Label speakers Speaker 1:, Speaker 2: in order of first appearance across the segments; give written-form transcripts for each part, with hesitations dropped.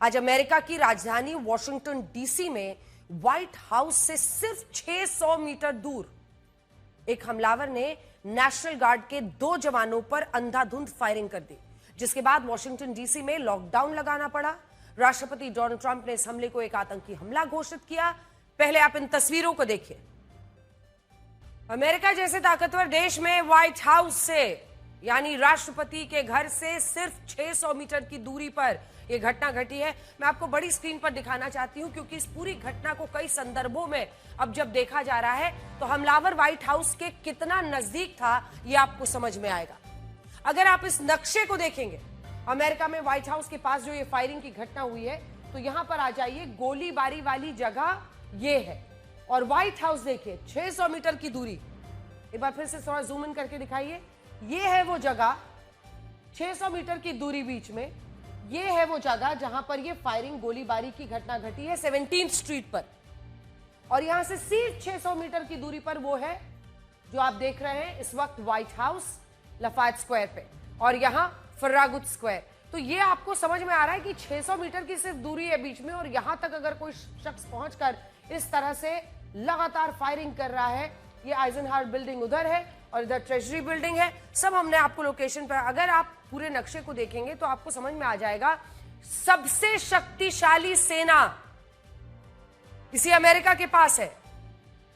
Speaker 1: आज अमेरिका की राजधानी वॉशिंगटन डीसी में व्हाइट हाउस से सिर्फ 600 मीटर दूर एक हमलावर ने नेशनल गार्ड के 2 जवानों पर अंधाधुंध फायरिंग कर दी, जिसके बाद वॉशिंगटन डीसी में लॉकडाउन लगाना पड़ा। राष्ट्रपति डोनाल्ड ट्रंप ने इस हमले को एक आतंकी हमला घोषित किया। पहले आप इन तस्वीरों को देखिए। अमेरिका जैसे ताकतवर देश में व्हाइट हाउस से यानी राष्ट्रपति के घर से सिर्फ 600 मीटर की दूरी पर यह घटना घटी है। मैं आपको बड़ी स्क्रीन पर दिखाना चाहती हूं क्योंकि इस पूरी घटना को कई संदर्भों में अब जब देखा जा रहा है तो हमलावर व्हाइट हाउस के कितना नजदीक था यह आपको समझ में आएगा। अगर आप इस नक्शे को देखेंगे, अमेरिका में व्हाइट हाउस के पास जो ये फायरिंग की घटना हुई है, तो यहां पर आ जाइए। गोलीबारी वाली जगह ये है और व्हाइट हाउस देखिए 600 मीटर की दूरी। एक बार फिर से थोड़ा जूम इन करके दिखाइए। ये है वो जगह 600 मीटर की दूरी बीच में, ये है वो जगह जहां पर ये फायरिंग गोलीबारी की घटना घटी है 17th स्ट्रीट पर। और यहां से सिर्फ 600 मीटर की दूरी पर वो है जो आप देख रहे हैं इस वक्त व्हाइट हाउस लफायत स्क्वायर पे, और यहां फर्रागुट स्क्वायर। तो ये आपको समझ में आ रहा है कि 600 मीटर की सिर्फ दूरी है बीच में, और यहां तक अगर कोई शख्स पहुंचकर इस तरह से लगातार फायरिंग कर रहा है। ये आइजनहावर बिल्डिंग उधर है और इधर ट्रेजरी बिल्डिंग है। सब हमने आपको लोकेशन पर, अगर आप पूरे नक्शे को देखेंगे तो आपको समझ में आ जाएगा। सबसे शक्तिशाली सेना इसी अमेरिका के पास है।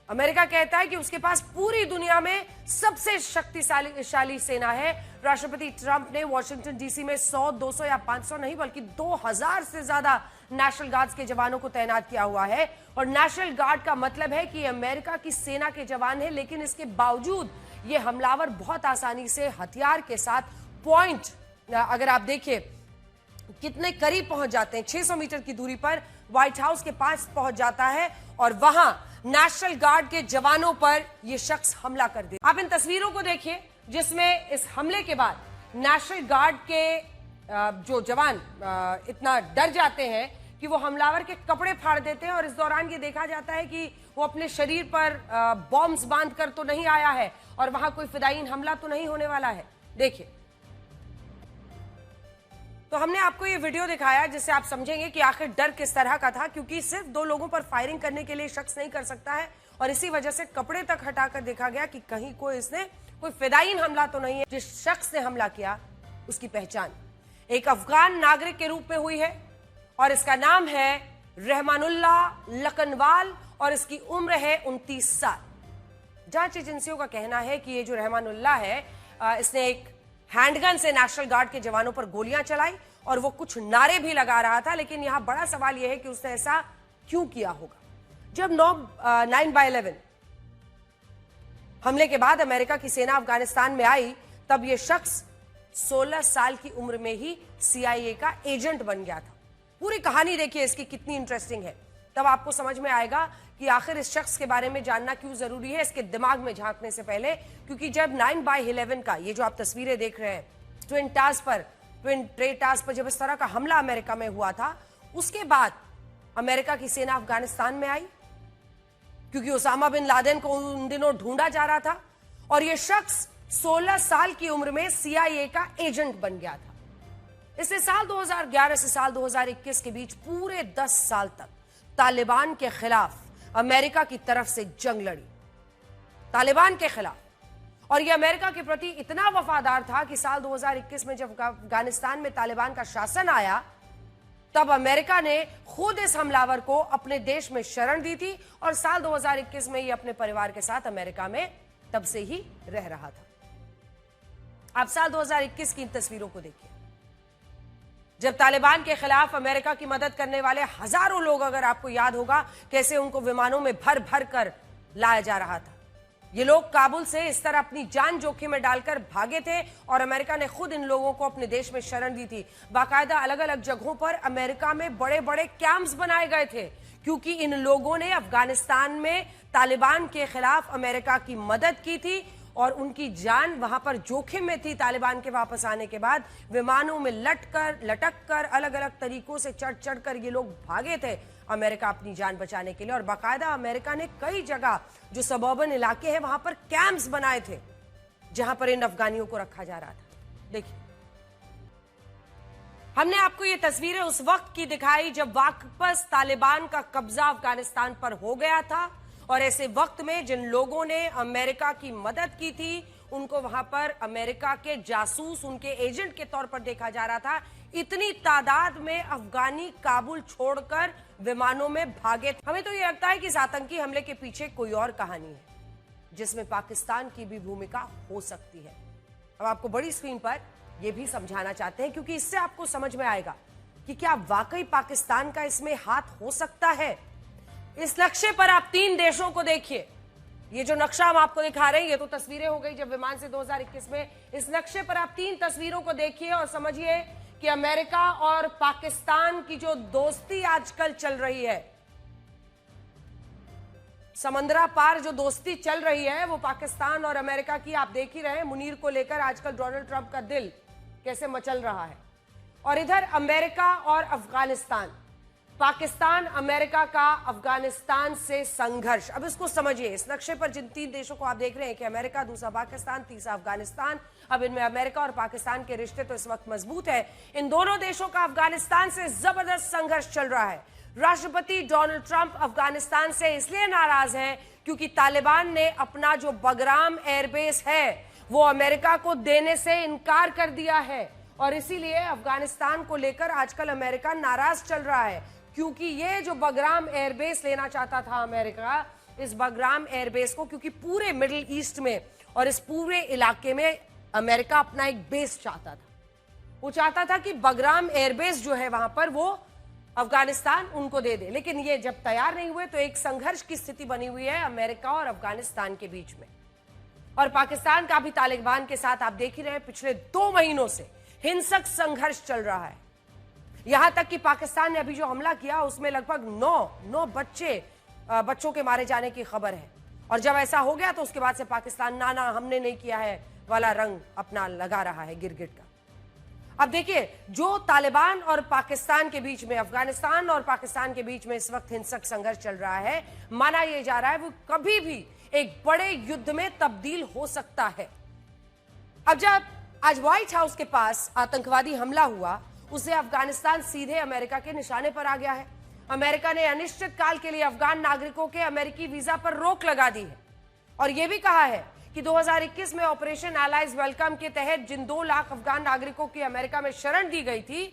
Speaker 1: अमेरिका कहता है कि उसके पास पूरी दुनिया में सबसे शक्तिशाली सेना है। राष्ट्रपति ट्रंप ने वॉशिंगटन डीसी में 100, 200 या 500 नहीं बल्कि 2000 से ज्यादा नेशनल गार्ड्स के जवानों को तैनात किया हुआ है। और नेशनल गार्ड का मतलब है कि अमेरिका की सेना के जवान है, लेकिन इसके बावजूद ये हमलावर बहुत आसानी से हथियार के साथ पॉइंट, अगर आप देखिए कितने करीब पहुंच जाते हैं, 600 मीटर की दूरी पर व्हाइट हाउस के पास पहुंच जाता है और वहां नेशनल गार्ड के जवानों पर यह शख्स हमला कर दे। आप इन तस्वीरों को देखिए जिसमें इस हमले के बाद नेशनल गार्ड के जो जवान इतना डर जाते हैं कि वो हमलावर के कपड़े फाड़ देते हैं। और इस दौरान ये देखा जाता है कि वो अपने शरीर पर बॉम्ब्स बांधकर तो नहीं आया है और वहां कोई फिदायीन हमला तो नहीं होने वाला है। देखिए, तो हमने आपको ये वीडियो दिखाया जिससे आप समझेंगे कि आखिर डर किस तरह का था, क्योंकि सिर्फ 2 लोगों पर फायरिंग करने के लिए शख्स नहीं कर सकता है। और इसी वजह से कपड़े तक हटाकर देखा गया कि कहीं कोई फिदायीन हमला तो नहीं है। जिस शख्स ने हमला किया उसकी पहचान एक अफगान नागरिक के रूप में हुई है और इसका नाम है रहमानुल्लाह लखनवाल और इसकी उम्र है 29 साल। जांच एजेंसियों का कहना है कि ये जो रहमानुल्लाह है, इसने एक हैंडगन से नेशनल गार्ड के जवानों पर गोलियां चलाई और वो कुछ नारे भी लगा रहा था। लेकिन यहां बड़ा सवाल यह है कि उसने ऐसा क्यों किया होगा। जब 9/11 हमले के बाद अमेरिका की सेना अफगानिस्तान में आई, तब यह शख्स 16 साल की उम्र में ही CIA का एजेंट बन गया था। पूरी कहानी देखिए इसकी कितनी इंटरेस्टिंग है, तब आपको समझ में आएगा कि आखिर इस शख्स के बारे में जानना क्यों जरूरी है इसके दिमाग में झांकने से पहले। क्योंकि जब 9/11 का ये जो आप तस्वीरें देख रहे हैं, ट्विन ट्रेड टावर्स पर जब इस तरह का हमला अमेरिका में हुआ था, उसके बाद अमेरिका की सेना अफगानिस्तान में आई क्योंकि ओसामा बिन लादेन को उन दिनों ढूंढा जा रहा था। और यह शख्स 16 साल की उम्र में CIA का एजेंट बन गया था। इससे साल 2011 से साल 2021 के बीच पूरे 10 साल तक तालिबान के खिलाफ अमेरिका की तरफ से जंग लड़ी, तालिबान के खिलाफ। और यह अमेरिका के प्रति इतना वफादार था कि साल 2021 में जब अफगानिस्तान में तालिबान का शासन आया, तब अमेरिका ने खुद इस हमलावर को अपने देश में शरण दी थी और साल 2021 में यह अपने परिवार के साथ अमेरिका में तब से ही रह रहा था। आप साल 2021 की इन तस्वीरों को देखिए, जब तालिबान के खिलाफ अमेरिका की मदद करने वाले हजारों लोग, अगर आपको याद होगा कैसे उनको विमानों में भर भर कर लाया जा रहा था। ये लोग काबुल से इस तरह अपनी जान जोखिम में डालकर भागे थे और अमेरिका ने खुद इन लोगों को अपने देश में शरण दी थी। बाकायदा अलग अलग जगहों पर अमेरिका में बड़े बड़े कैंप्स बनाए गए थे क्योंकि इन लोगों ने अफगानिस्तान में तालिबान के खिलाफ अमेरिका की मदद की थी और उनकी जान वहां पर जोखिम में थी। तालिबान के वापस आने के बाद विमानों में लटक कर अलग अलग तरीकों से चढ़ कर ये लोग भागे थे अमेरिका अपनी जान बचाने के लिए। और बाकायदा अमेरिका ने कई जगह जो सबर्बन इलाके हैं वहां पर कैंप्स बनाए थे जहां पर इन अफगानियों को रखा जा रहा था। देखिए, हमने आपको ये तस्वीरें उस वक्त की दिखाई जब वापस तालिबान का कब्जा अफगानिस्तान पर हो गया था और ऐसे वक्त में जिन लोगों ने अमेरिका की मदद की थी उनको वहां पर अमेरिका के जासूस, उनके एजेंट के तौर पर देखा जा रहा था। इतनी तादाद में अफगानी काबुल छोड़कर विमानों में भागे। हमें तो ये लगता है कि इस आतंकी हमले के पीछे कोई और कहानी है जिसमें पाकिस्तान की भी भूमिका हो सकती है। अब आपको बड़ी स्क्रीन पर यह भी समझाना चाहते हैं क्योंकि इससे आपको समझ में आएगा कि क्या वाकई पाकिस्तान का इसमें हाथ हो सकता है। इस नक्शे पर आप 3 देशों को देखिए। ये जो नक्शा हम आपको दिखा रहे हैं ये तो तस्वीरें हो गई जब विमान से 2021 में। इस नक्शे पर आप 3 तस्वीरों को देखिए और समझिए कि अमेरिका और पाकिस्तान की जो दोस्ती आजकल चल रही है, समंदरा पार जो दोस्ती चल रही है वो पाकिस्तान और अमेरिका की। आप देख ही रहे हैं मुनीर को लेकर आजकल डोनाल्ड ट्रंप का दिल कैसे मचल रहा है। और इधर अमेरिका और अफगानिस्तान, पाकिस्तान अमेरिका का अफगानिस्तान से संघर्ष। अब इसको समझिए, इस नक्शे पर जिन 3 देशों को आप देख रहे हैं कि अमेरिका, दूसरा पाकिस्तान, तीसरा अफगानिस्तान। अब इनमें अमेरिका और पाकिस्तान के रिश्ते तो इस वक्त मजबूत है। इन दोनों देशों का अफगानिस्तान से जबरदस्त संघर्ष चल रहा है। राष्ट्रपति डोनाल्ड ट्रंप अफगानिस्तान से इसलिए नाराज हैं क्योंकि तालिबान ने अपना जो बगराम एयरबेस है वो अमेरिका को देने से इनकार कर दिया है और इसीलिए अफगानिस्तान को लेकर आजकल अमेरिका नाराज चल रहा है क्योंकि ये जो बगराम एयरबेस लेना चाहता था अमेरिका, इस बगराम एयरबेस को, क्योंकि पूरे मिडिल ईस्ट में और इस पूरे इलाके में अमेरिका अपना एक बेस चाहता था। वो चाहता था कि बगराम एयरबेस जो है वहां पर वो अफगानिस्तान उनको दे दे, लेकिन ये जब तैयार नहीं हुए तो एक संघर्ष की स्थिति बनी हुई है अमेरिका और अफगानिस्तान के बीच में। और पाकिस्तान का भी तालिबान के साथ आप देख ही रहे हैं पिछले 2 महीनों से हिंसक संघर्ष चल रहा है। यहां तक कि पाकिस्तान ने अभी जो हमला किया उसमें लगभग 9 बच्चों के मारे जाने की खबर है। और जब ऐसा हो गया तो उसके बाद से पाकिस्तान ना हमने नहीं किया है वाला रंग अपना लगा रहा है गिरगिट का। अब देखिए, जो तालिबान और पाकिस्तान के बीच में, अफगानिस्तान और पाकिस्तान के बीच में इस वक्त हिंसक संघर्ष चल रहा है, माना यह जा रहा है वो कभी भी एक बड़े युद्ध में तब्दील हो सकता है। अब जब आज व्हाइट हाउस के पास आतंकवादी हमला हुआ, उससे अफगानिस्तान सीधे अमेरिका के निशाने पर आ गया है। अमेरिका ने अनिश्चित काल के लिए अफगान नागरिकों के अमेरिकी वीजा पर रोक लगा दी है और यह भी कहा है कि 2021 में ऑपरेशन एलाइज वेलकम के तहत जिन 2 लाख अफगान नागरिकों की अमेरिका में शरण दी गई थी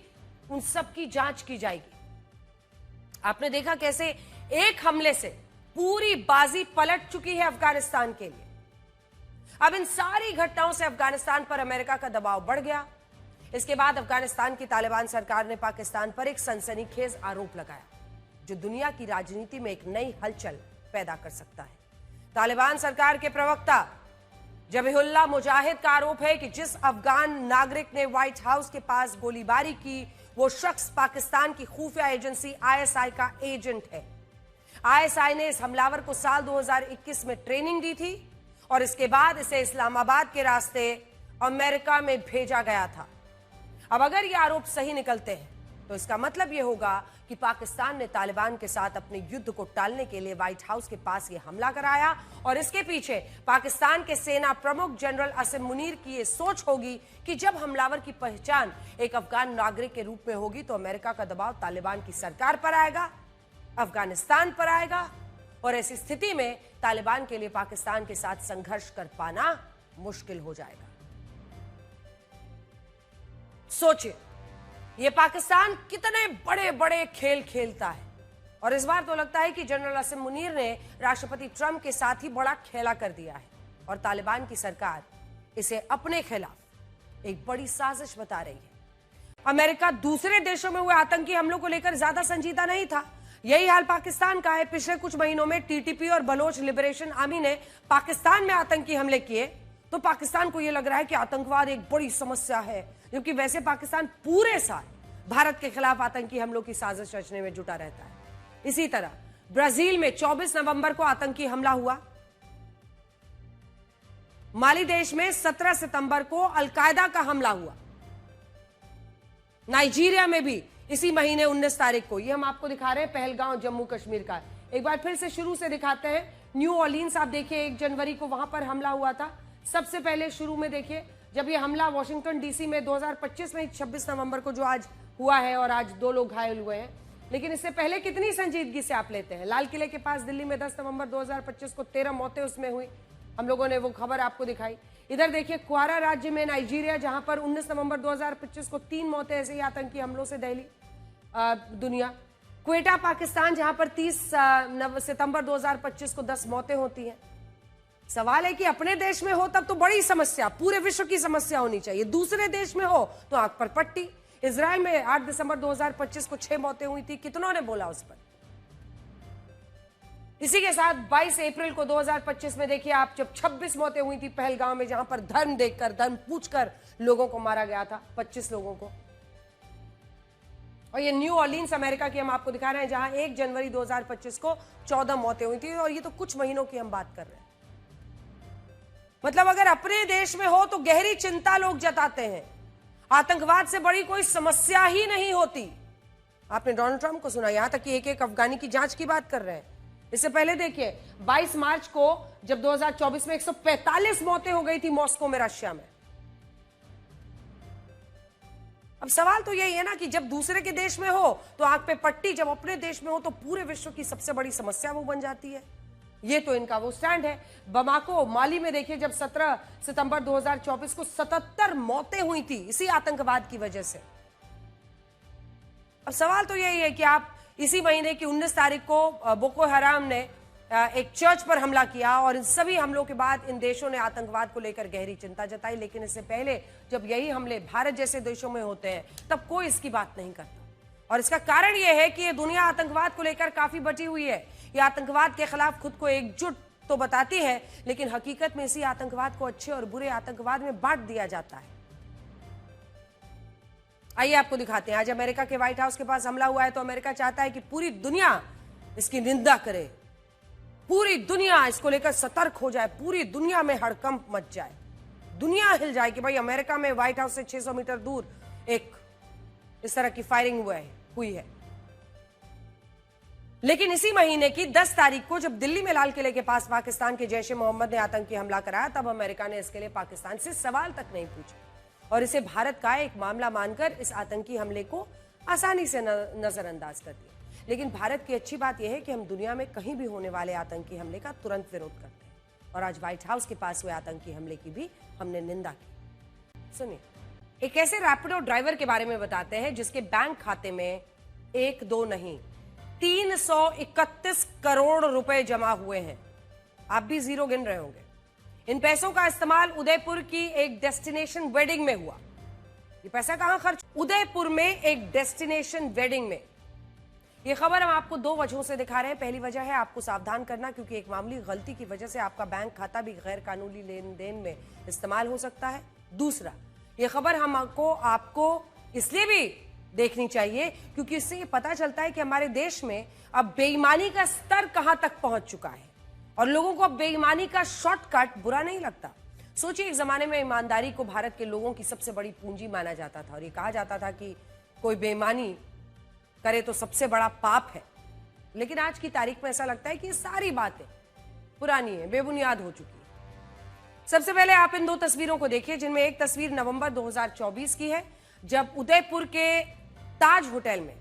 Speaker 1: उन सब की जांच की जाएगी। आपने देखा कैसे एक हमले से पूरी बाजी पलट चुकी है अफगानिस्तान के लिए। अब इन सारी घटनाओं से अफगानिस्तान पर अमेरिका का दबाव बढ़ गया। इसके बाद अफगानिस्तान की तालिबान सरकार ने पाकिस्तान पर एक सनसनीखेज आरोप लगाया जो दुनिया की राजनीति में एक नई हलचल पैदा कर सकता है। तालिबान सरकार के प्रवक्ता जबीहुल्लाह मुजाहिद का आरोप है कि जिस अफगान नागरिक ने व्हाइट हाउस के पास गोलीबारी की वो शख्स पाकिस्तान की खुफिया एजेंसी आईएसआई का एजेंट है। आईएसआई ने इस हमलावर को साल 2021 में ट्रेनिंग दी थी और इसके बाद इसे इस्लामाबाद के रास्ते अमेरिका में भेजा गया था। अब अगर ये आरोप सही निकलते हैं तो इसका मतलब यह होगा कि पाकिस्तान ने तालिबान के साथ अपने युद्ध को टालने के लिए व्हाइट हाउस के पास यह हमला कराया और इसके पीछे पाकिस्तान के सेना प्रमुख जनरल असीम मुनीर की यह सोच होगी कि जब हमलावर की पहचान एक अफगान नागरिक के रूप में होगी तो अमेरिका का दबाव तालिबान की सरकार पर आएगा, अफगानिस्तान पर आएगा और ऐसी स्थिति में तालिबान के लिए पाकिस्तान के साथ संघर्ष कर पाना मुश्किल हो जाएगा। सोचिए, यह पाकिस्तान कितने बड़े बड़े खेल खेलता है और इस बार तो लगता है कि जनरल असीम मुनीर ने राष्ट्रपति ट्रंप के साथ ही बड़ा खेला कर दिया है और तालिबान की सरकार इसे अपने खिलाफ एक बड़ी साजिश बता रही है। अमेरिका दूसरे देशों में हुए आतंकी हमलों को लेकर ज्यादा संजीदा नहीं था। यही हाल पाकिस्तान का है। पिछले कुछ महीनों में टीटीपी और बलोच लिबरेशन आर्मी ने पाकिस्तान में आतंकी हमले किए तो पाकिस्तान को यह लग रहा है कि आतंकवाद एक बड़ी समस्या है, जबकि वैसे पाकिस्तान पूरे साल भारत के खिलाफ आतंकी हमलों की साजिश रचने में जुटा रहता है। इसी तरह ब्राजील में 24 नवंबर को आतंकी हमला हुआ। माली देश में 17 सितंबर को अलकायदा का हमला हुआ। नाइजीरिया में भी इसी महीने 19 तारीख को, ये हम आपको दिखा रहे हैं पहलगांव जम्मू कश्मीर का। एक बार फिर से शुरू से दिखाते हैं। न्यू ऑर्लिन्स आप देखिए 1 जनवरी को वहां पर हमला हुआ था। सबसे पहले शुरू में देखिए जब ये हमला वाशिंगटन डीसी में 2025 में 26 नवंबर को जो आज हुआ है और आज 2 लोग घायल हुए हैं। लेकिन इससे पहले कितनी संजीदगी से आप लेते हैं। लाल किले के पास दिल्ली में 10 नवंबर 2025 को 13 मौतें उसमें हुई। हम लोगों ने वो खबर आपको दिखाई। इधर देखिए क्वारा राज्य में नाइजीरिया, जहां पर 19 नवंबर 2025 को 3 मौतें ऐसे ही आतंकी हमलों से दहली दुनिया। क्वेटा पाकिस्तान, जहां पर 30 सितंबर 2025 को 10 मौतें होती हैं। सवाल है कि अपने देश में हो तब तो बड़ी समस्या, पूरे विश्व की समस्या होनी चाहिए। दूसरे देश में हो तो आंख पर पट्टी। इजराइल में 8 दिसंबर 2025 को 6 मौतें हुई थी। कितनों ने बोला उस पर। इसी के साथ 22 अप्रैल को 2025 में देखिए आप, जब 26 मौतें हुई थी पहलगाम में, जहां पर धर्म देखकर, धर्म पूछकर लोगों को मारा गया था, 25 लोगों को। और ये न्यू ऑर्लिन्स अमेरिका की हम आपको दिखा रहे हैं, जहां 1 जनवरी 2025 को 14 मौतें हुई थी। और ये तो कुछ महीनों की हम बात कर रहे हैं। मतलब अगर अपने देश में हो तो गहरी चिंता लोग जताते हैं। आतंकवाद से बड़ी कोई समस्या ही नहीं होती। आपने डोनाल्ड ट्रंप को सुना, यहां तक कि एक अफगानी की जांच की बात कर रहे हैं। इससे पहले देखिए 22 मार्च को जब 2024 में 145 मौतें हो गई थी मॉस्को में, रशिया में। अब सवाल तो यही है ना कि जब दूसरे के देश में हो तो आंख पे पट्टी, जब अपने देश में हो तो पूरे विश्व की सबसे बड़ी समस्या वो बन जाती है। ये तो इनका वो स्टैंड है। बमाको माली में देखिए, जब 17 सितंबर 2024 को 77 मौतें हुई थी इसी आतंकवाद की वजह से। अब सवाल तो यही है कि आप इसी महीने की 19 तारीख को बोको हराम ने एक चर्च पर हमला किया और इन सभी हमलों के बाद इन देशों ने आतंकवाद को लेकर गहरी चिंता जताई। लेकिन इससे पहले जब यही हमले भारत जैसे देशों में होते हैं तब कोई इसकी बात नहीं करता। और इसका कारण यह है कि ये दुनिया आतंकवाद को लेकर काफी बटी हुई है। ये आतंकवाद के खिलाफ खुद को एकजुट तो बताती है, लेकिन हकीकत में इसी आतंकवाद को अच्छे और बुरे आतंकवाद में बांट दिया जाता है। आइए आपको दिखाते हैं। आज अमेरिका के व्हाइट हाउस के पास हमला हुआ है तो अमेरिका चाहता है कि पूरी दुनिया इसकी निंदा करे, पूरी दुनिया इसको लेकर सतर्क हो जाए, पूरी दुनिया में हड़कंप मच जाए, दुनिया हिल जाए कि भाई अमेरिका में व्हाइट हाउस से 600 मीटर दूर एक इस तरह की फायरिंग हुई है। लेकिन इसी महीने की 10 तारीख को जब दिल्ली में लाल किले के पास पाकिस्तान के जैश ए मोहम्मद ने आतंकी हमला कराया, तब अमेरिका ने इसके लिए पाकिस्तान से सवाल तक नहीं पूछा और इसे भारत का एक मामला मानकर इस आतंकी हमले को आसानी से नजरअंदाज कर दिया। लेकिन भारत की अच्छी बात यह है कि हम दुनिया में कहीं भी होने वाले आतंकी हमले का तुरंत विरोध करते हैं और आज व्हाइट हाउस के पास हुए आतंकी हमले की भी हमने निंदा की। सुनिए, एक ऐसे रैपिडो ड्राइवर के बारे में बताते हैं जिसके बैंक खाते में 1-2 नहीं 331 करोड़ रुपए जमा हुए हैं। आप भी जीरो गिन रहे होंगे। इन पैसों का इस्तेमाल उदयपुर की एक डेस्टिनेशन वेडिंग में हुआ। ये पैसा कहां खर्च? उदयपुर में एक डेस्टिनेशन वेडिंग में। ये खबर हम आपको 2 वजहों से दिखा रहे हैं। पहली वजह है आपको सावधान करना, क्योंकि एक मामूली गलती की वजह से आपका बैंक खाता भी गैर कानूनी लेन देन में इस्तेमाल हो सकता है। दूसरा, ये खबर हमको आपको इसलिए भी देखनी चाहिए क्योंकि इससे ये पता चलता है कि हमारे देश में अब बेईमानी का स्तर कहां तक पहुंच चुका है और लोगों को अब बेईमानी का शॉर्टकट बुरा नहीं लगता। सोचिए, एक जमाने में ईमानदारी को भारत के लोगों की सबसे बड़ी पूंजी माना जाता था और ये कहा जाता था कि कोई बेईमानी करे तो सबसे बड़ा पाप है। लेकिन आज की तारीख में ऐसा लगता है कि ये सारी बातें पुरानी है, बेबुनियाद हो चुकी है। सबसे पहले आप इन 2 तस्वीरों को देखिए, जिनमें एक तस्वीर नवंबर 2024 की है, जब उदयपुर के ताज होटल में,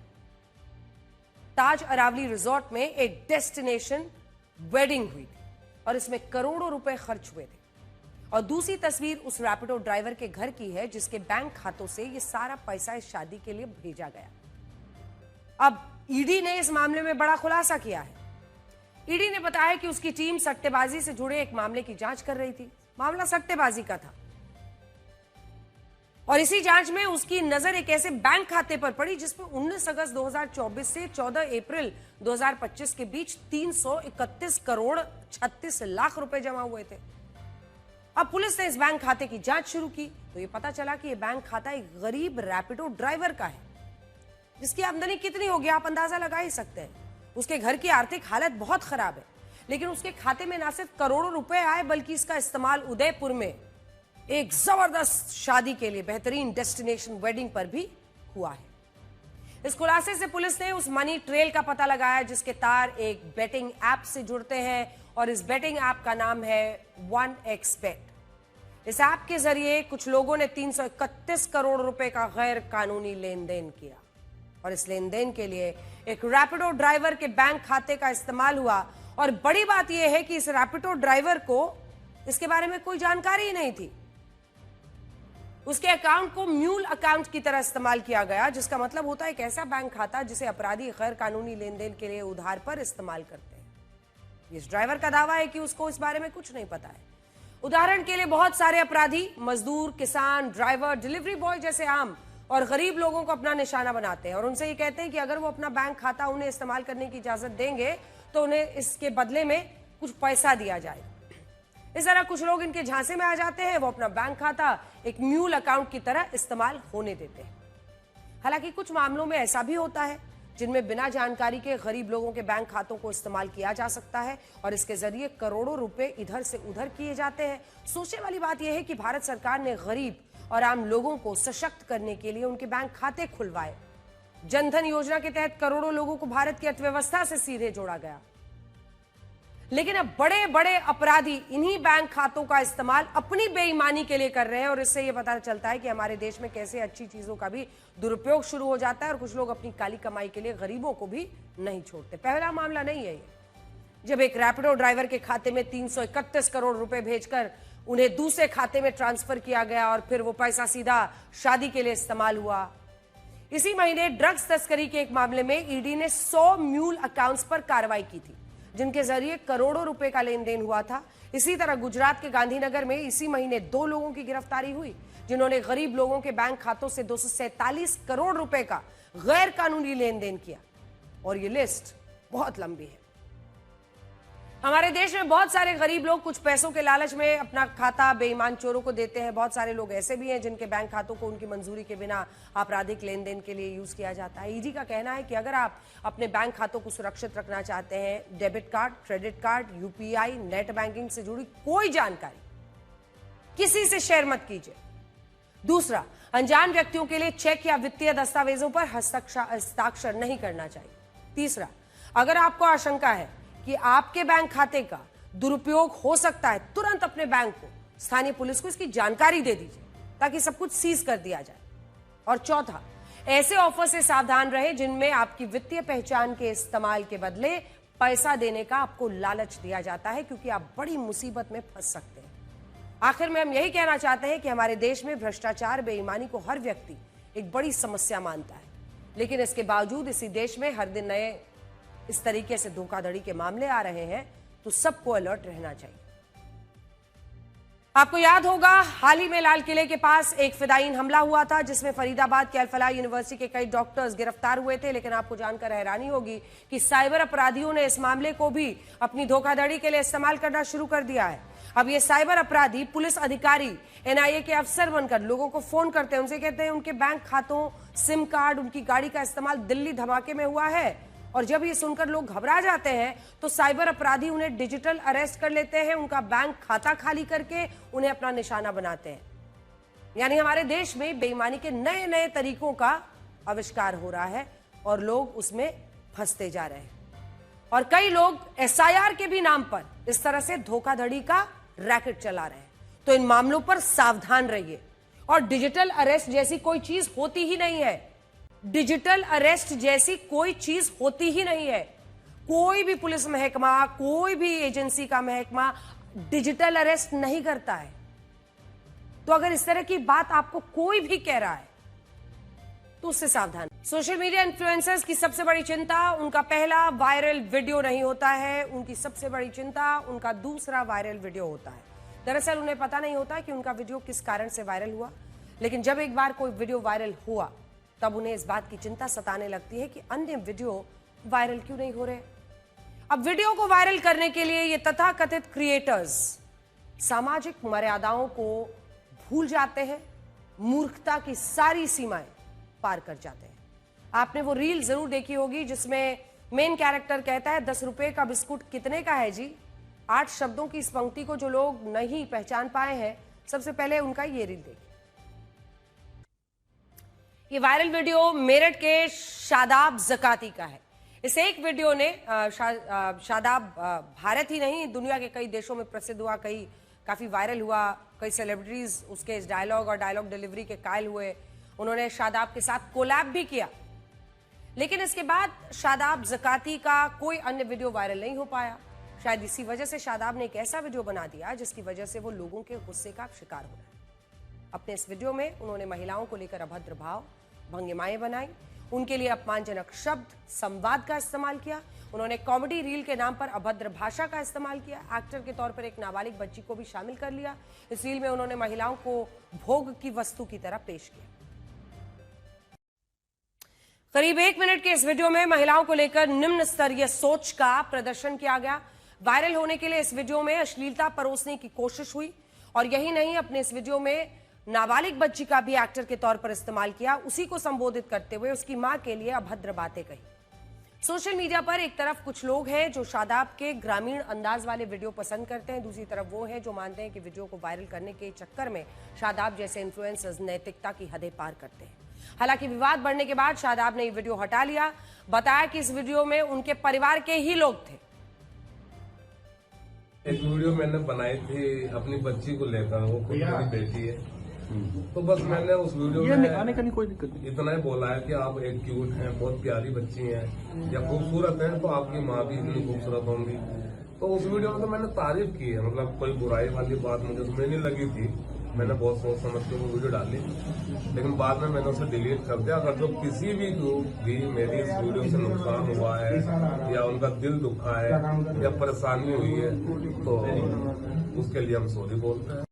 Speaker 1: ताज अरावली रिजॉर्ट में एक डेस्टिनेशन वेडिंग हुई थी और इसमें करोड़ों रुपए खर्च हुए थे। और दूसरी तस्वीर उस रैपिडो ड्राइवर के घर की है जिसके बैंक खातों से ये सारा पैसा इस शादी के लिए भेजा गया। अब ईडी ने इस मामले में बड़ा खुलासा किया है। ईडी ने बताया कि उसकी टीम सट्टेबाजी से जुड़े एक मामले की जांच कर रही थी। मामला सट्टेबाजी का था और इसी जांच में उसकी नजर एक ऐसे बैंक खाते पर पड़ी जिसमें 19 अगस्त 2024 से 14 अप्रैल 2025 के बीच 331 करोड़ 36 लाख रुपए जमा हुए थे। अब पुलिस ने इस बैंक खाते की जांच शुरू की तो यह पता चला कि यह बैंक खाता एक गरीब रैपिडो ड्राइवर का है, जिसकी आमदनी कितनी होगी आप अंदाजा लगा ही सकते हैं। उसके घर की आर्थिक हालत बहुत खराब है, लेकिन उसके खाते में न सिर्फ करोड़ों रुपए आए बल्कि इसका इस्तेमाल उदयपुर में एक जबरदस्त शादी के लिए बेहतरीन डेस्टिनेशन वेडिंग पर भी हुआ है। इस खुलासे से पुलिस ने उस मनी ट्रेल का पता लगाया जिसके तार एक बेटिंग ऐप से जुड़ते हैं और इस बेटिंग ऐप का नाम है 1xBet। इस ऐप के जरिए कुछ लोगों ने 331 करोड़ रुपए का गैर कानूनी लेन देन किया। और इस लेन देन के लिए एक रैपिडो ड्राइवर के बैंक खाते का इस्तेमाल हुआ। और बड़ी बात यह है कि इस रैपिडो ड्राइवर को इसके बारे में कोई जानकारी ही नहीं थी। उसके अकाउंट को म्यूल अकाउंट की तरह इस्तेमाल किया गया, जिसका मतलब होता है एक ऐसा बैंक खाता जिसे अपराधी गैर कानूनी लेन देन के लिए उधार पर इस्तेमाल करते हैं। इस ड्राइवर का दावा है कि उसको इस बारे में कुछ नहीं पता है। उदाहरण के लिए बहुत सारे अपराधी मजदूर, किसान, ड्राइवर, डिलीवरी बॉय जैसे आम और गरीब लोगों को अपना निशाना बनाते हैं और उनसे ये कहते हैं कि अगर वो अपना बैंक खाता उन्हें इस्तेमाल करने की इजाजत देंगे तो उन्हें इसके बदले में कुछ पैसा दिया जाए। इस तरह कुछ लोग इनके झांसे में आ जाते हैं, वो अपना बैंक खाता एक म्यूल अकाउंट की तरह इस्तेमाल होने देते हैं। हालांकि कुछ मामलों में ऐसा भी होता है जिनमें बिना जानकारी के गरीब लोगों के बैंक खातों को इस्तेमाल किया जा सकता है और इसके जरिए करोड़ों रुपए इधर से उधर किए जाते हैं। सोचने वाली बात यह है कि भारत सरकार ने गरीब और आम लोगों को सशक्त करने के लिए उनके बैंक खाते खुलवाए। जनधन योजना के तहत करोड़ों लोगों को भारत की अर्थव्यवस्था से सीधे जोड़ा गया। लेकिन अब बड़े बड़े अपराधी इन्हीं बैंक खातों का इस्तेमाल अपनी बेईमानी के लिए कर रहे हैं और इससे यह पता चलता है कि हमारे देश में कैसे अच्छी चीजों का भी दुरुपयोग शुरू हो जाता है और कुछ लोग अपनी काली कमाई के लिए गरीबों को भी नहीं छोड़ते। पहला मामला नहीं है ये, जब एक रैपिडो ड्राइवर के खाते में 331 करोड़ रुपए भेजकर उन्हें दूसरे खाते में ट्रांसफर किया गया और फिर वो पैसा सीधा शादी के लिए इस्तेमाल हुआ। इसी महीने ड्रग्स तस्करी के एक मामले में ईडी ने 100 म्यूल अकाउंट्स पर कार्रवाई की थी जिनके जरिए करोड़ों रुपए का लेन देन हुआ था। इसी तरह गुजरात के गांधीनगर में इसी महीने 2 लोगों की गिरफ्तारी हुई जिन्होंने गरीब लोगों के बैंक खातों से 247 करोड़ रुपए का गैर कानूनी लेन देन किया और ये लिस्ट बहुत लंबी है। हमारे देश में बहुत सारे गरीब लोग कुछ पैसों के लालच में अपना खाता बेईमान चोरों को देते हैं। बहुत सारे लोग ऐसे भी हैं जिनके बैंक खातों को उनकी मंजूरी के बिना आपराधिक लेन देन के लिए यूज किया जाता है। ईडी का कहना है कि अगर आप अपने बैंक खातों को सुरक्षित रखना चाहते हैं, debit card, credit card, UPI, net banking से जुड़ी कोई जानकारी किसी से शेयर मत कीजिए। दूसरा, अनजान व्यक्तियों के लिए चेक या वित्तीय दस्तावेजों पर हस्ताक्षर नहीं करना चाहिए। तीसरा, अगर आपको आशंका है कि आपके बैंक खाते का दुरुपयोग हो सकता है, तुरंत अपने बैंक को, स्थानीय पुलिस को इसकी जानकारी दे दीजिए ताकि सब कुछ सीज कर दिया जाए। और चौथा, ऐसे ऑफर से सावधान रहें जिनमें आपकी वित्तीय पहचान के इस्तेमाल के बदले पैसा देने का आपको लालच दिया जाता है, क्योंकि आप बड़ी मुसीबत में फंस सकते हैं। आखिर में हम यही कहना चाहते हैं कि हमारे देश में भ्रष्टाचार, बेईमानी को हर व्यक्ति एक बड़ी समस्या मानता है, लेकिन इसके बावजूद इसी देश में हर दिन नए इस तरीके से धोखाधड़ी के मामले आ रहे हैं, तो सबको अलर्ट रहना चाहिए। आपको याद होगा हाल ही में लाल किले के पास एक फिदायीन हमला हुआ था जिसमें फरीदाबाद के अल-फलाह यूनिवर्सिटी के कई डॉक्टर्स गिरफ्तार हुए थे। लेकिन आपको जानकर हैरानी होगी कि साइबर अपराधियों ने इस मामले को भी अपनी धोखाधड़ी के लिए इस्तेमाल करना शुरू कर दिया है। अब ये साइबर अपराधी पुलिस अधिकारी, एनआईए के अफसर बनकर लोगों को फोन करते हैं, उनसे कहते हैं उनके बैंक खातों, सिम कार्ड, उनकी गाड़ी का इस्तेमाल दिल्ली धमाके में हुआ है। और जब ये सुनकर लोग घबरा जाते हैं तो साइबर अपराधी उन्हें डिजिटल अरेस्ट कर लेते हैं, उनका बैंक खाता खाली करके उन्हें अपना निशाना बनाते हैं। यानी हमारे देश में बेईमानी के नए नए तरीकों का आविष्कार हो रहा है और लोग उसमें फंसते जा रहे हैं। और कई लोग एसआईआर के भी नाम पर इस तरह से धोखाधड़ी का रैकेट चला रहे हैं। तो इन मामलों पर सावधान रहिए। और डिजिटल अरेस्ट जैसी कोई चीज होती ही नहीं है। डिजिटल अरेस्ट जैसी कोई चीज होती ही नहीं है। कोई भी पुलिस महकमा, कोई भी एजेंसी का महकमा डिजिटल अरेस्ट नहीं करता है। तो अगर इस तरह की बात आपको कोई भी कह रहा है तो उससे सावधान। सोशल मीडिया इन्फ्लुएंसर्स की सबसे बड़ी चिंता उनका पहला वायरल वीडियो नहीं होता है, उनकी सबसे बड़ी चिंता उनका दूसरा वायरल वीडियो होता है। दरअसल उन्हें पता नहीं होता कि उनका वीडियो किस कारण से वायरल हुआ, लेकिन जब एक बार कोई वीडियो वायरल हुआ तब उन्हें इस बात की चिंता सताने लगती है कि अन्य वीडियो वायरल क्यों नहीं हो रहे। अब वीडियो को वायरल करने के लिए ये तथाकथित क्रिएटर्स सामाजिक मर्यादाओं को भूल जाते हैं, मूर्खता की सारी सीमाएं पार कर जाते हैं। आपने वो रील जरूर देखी होगी जिसमें मेन कैरेक्टर कहता है 10 रुपए का बिस्कुट कितने का है जी। 8 शब्दों की इस पंक्ति को जो लोग नहीं पहचान पाए हैं, सबसे पहले उनका ये रील देखिए। ये वायरल वीडियो मेरठ के शादाब जकाती का है। इस एक वीडियो ने शादाब भारत ही नहीं दुनिया के कई देशों में प्रसिद्ध हुआ, काफी वायरल हुआ। कई सेलिब्रिटीज उसके इस डायलॉग और डायलॉग डिलीवरी के कायल हुए। उन्होंने शादाब के साथ कोलैब भी किया। लेकिन इसके बाद शादाब ज़काती का कोई अन्य वीडियो वायरल नहीं हो पाया। शायद इसी वजह से शादाब ने एक ऐसा वीडियो बना दिया जिसकी वजह से वो लोगों के गुस्से का शिकार हो रहा है। अपने इस वीडियो में उन्होंने महिलाओं को लेकर अभद्र भाव, भंगिमाएं बनाई, उनके लिए अपमानजनक शब्द, संवाद का इस्तेमाल किया। उन्होंने कॉमेडी रील के नाम पर अभद्र भाषा का इस्तेमाल किया। एक्टर के तौर पर एक नाबालिग बच्ची को भी शामिल कर लिया। इस रील में उन्होंने महिलाओं को भोग की वस्तु की तरह पेश किया। करीब 1 मिनट के इस वीडियो में महिलाओं को लेकर निम्न स्तरीय सोच का प्रदर्शन किया गया। वायरल होने के लिए इस वीडियो में अश्लीलता परोसने की कोशिश हुई और यही नहीं, अपने इस वीडियो में नाबालिग बच्ची का भी एक्टर के तौर पर इस्तेमाल किया। उसी को संबोधित करते हुए उसकी मां के लिए अभद्र बातें कही। सोशल मीडिया पर एक तरफ कुछ लोग हैं जो शादाब के ग्रामीण अंदाज वाले वीडियो पसंद करते हैं, दूसरी तरफ वो हैं जो मानते हैं कि वीडियो को वायरल करने के चक्कर में शादाब जैसे इन्फ्लुएंसर्स नैतिकता की हदें पार करते हैं। हालांकि विवाद बढ़ने के बाद शादाब ने ये वीडियो हटा लिया। बताया कि इस वीडियो में उनके परिवार के ही लोग थे।
Speaker 2: एक वीडियो मैंने बनाई थी अपनी बच्ची को लेकर, वो खुद मेरी बेटी है, तो बस मैंने उस वीडियो में
Speaker 3: निकालने का नहीं कोई दिक्कत नहीं,
Speaker 2: इतना ही बोला है कि आप एक क्यूट हैं, बहुत प्यारी बच्ची हैं या खूबसूरत हैं, तो आपकी माँ भी इतनी खूबसूरत होंगी। तो उस वीडियो में तो मैंने तारीफ की है, मतलब कोई बुराई वाली बात मुझे उसमें नहीं लगी थी। मैंने बहुत सोच समझ के वो वीडियो डाली, लेकिन बाद में मैंने उसे डिलीट कर दिया। अगर जो किसी भी को भी मेरी इस वीडियो से नुकसान हुआ है या उनका दिल दुखा है या परेशानी हुई है तो उसके लिए हम सॉरी बोलते हैं।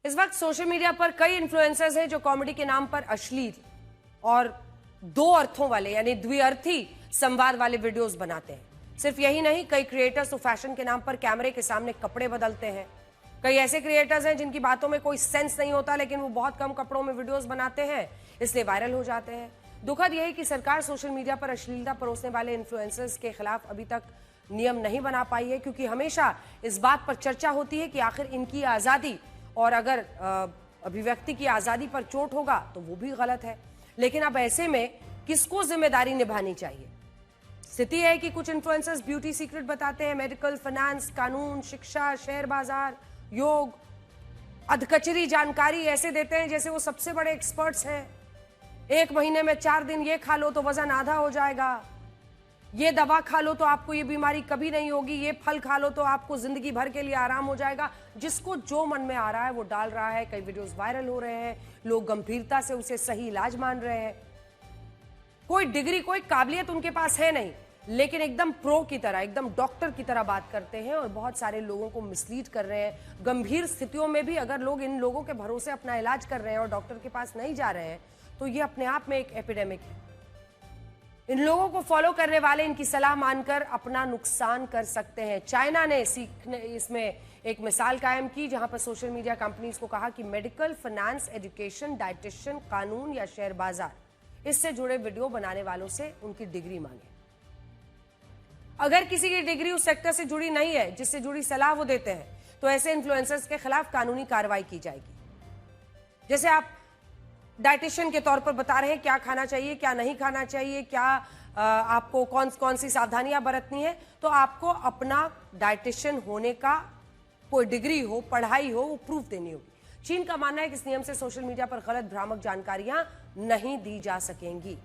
Speaker 1: इस वक्त सोशल मीडिया पर कई इन्फ्लुएंसर्स हैं जो कॉमेडी के नाम पर अश्लील और 2 अर्थों वाले यानी द्विअर्थी संवाद वाले वीडियोस बनाते हैं। सिर्फ यही नहीं, कई क्रिएटर्स तो फैशन के नाम पर कैमरे के सामने कपड़े बदलते हैं। कई ऐसे क्रिएटर्स हैं जिनकी बातों में कोई सेंस नहीं होता, लेकिन वो बहुत कम कपड़ों में वीडियोस बनाते हैं, इसलिए वायरल हो जाते हैं। दुखद यह है कि सरकार सोशल मीडिया पर अश्लीलता परोसने वाले इन्फ्लुएंसर्स के खिलाफ अभी तक नियम नहीं बना पाई है, क्योंकि हमेशा इस बात पर चर्चा होती है कि आखिर इनकी आज़ादी और अगर अभिव्यक्ति की आज़ादी पर चोट होगा तो वो भी गलत है। लेकिन अब ऐसे में किसको जिम्मेदारी निभानी चाहिए? स्थिति है कि कुछ इन्फ्लुएंसर्स ब्यूटी सीक्रेट बताते हैं, मेडिकल, फाइनेंस, कानून, शिक्षा, शेयर बाजार, योग, अधकचरी जानकारी ऐसे देते हैं जैसे वो सबसे बड़े एक्सपर्ट्स हैं। 1 महीने में 4 दिन ये खा लो तो वजन आधा हो जाएगा, ये दवा खा लो तो आपको ये बीमारी कभी नहीं होगी, ये फल खा लो तो आपको जिंदगी भर के लिए आराम हो जाएगा। जिसको जो मन में आ रहा है वो डाल रहा है। कई वीडियोस वायरल हो रहे हैं, लोग गंभीरता से उसे सही इलाज मान रहे हैं। कोई डिग्री, कोई काबिलियत उनके पास है नहीं, लेकिन एकदम प्रो की तरह, एकदम डॉक्टर की तरह बात करते हैं और बहुत सारे लोगों को मिसलीड कर रहे हैं। गंभीर स्थितियों में भी अगर लोग इन लोगों के भरोसे अपना इलाज कर रहे हैं और डॉक्टर के पास नहीं जा रहे हैं तो ये अपने आप में एक एपिडेमिक है। इन लोगों को फॉलो करने वाले इनकी सलाह मानकर अपना नुकसान कर सकते हैं। चाइना ने इसमें एक मिसाल कायम की, जहां पर सोशल मीडिया कंपनीज को कहा कि मेडिकल, फाइनेंस, एजुकेशन, डाइटिशियन, कानून या शेयर बाजार, इससे जुड़े वीडियो बनाने वालों से उनकी डिग्री मांगे। अगर किसी की डिग्री उस सेक्टर से जुड़ी नहीं है जिससे जुड़ी सलाह वो देते हैं, तो ऐसे इन्फ्लुएंसर्स के खिलाफ कानूनी कार्रवाई की जाएगी। जैसे आप डाइटिशियन के तौर पर बता रहे हैं क्या खाना चाहिए, क्या नहीं खाना चाहिए, क्या आपको कौन सी सावधानियां बरतनी है, तो आपको अपना डाइटिशियन होने का कोई डिग्री हो, पढ़ाई हो, वो प्रूफ देनी होगी। चीन का मानना है कि इस नियम से सोशल मीडिया पर गलत भ्रामक जानकारियां नहीं दी जा सकेंगी।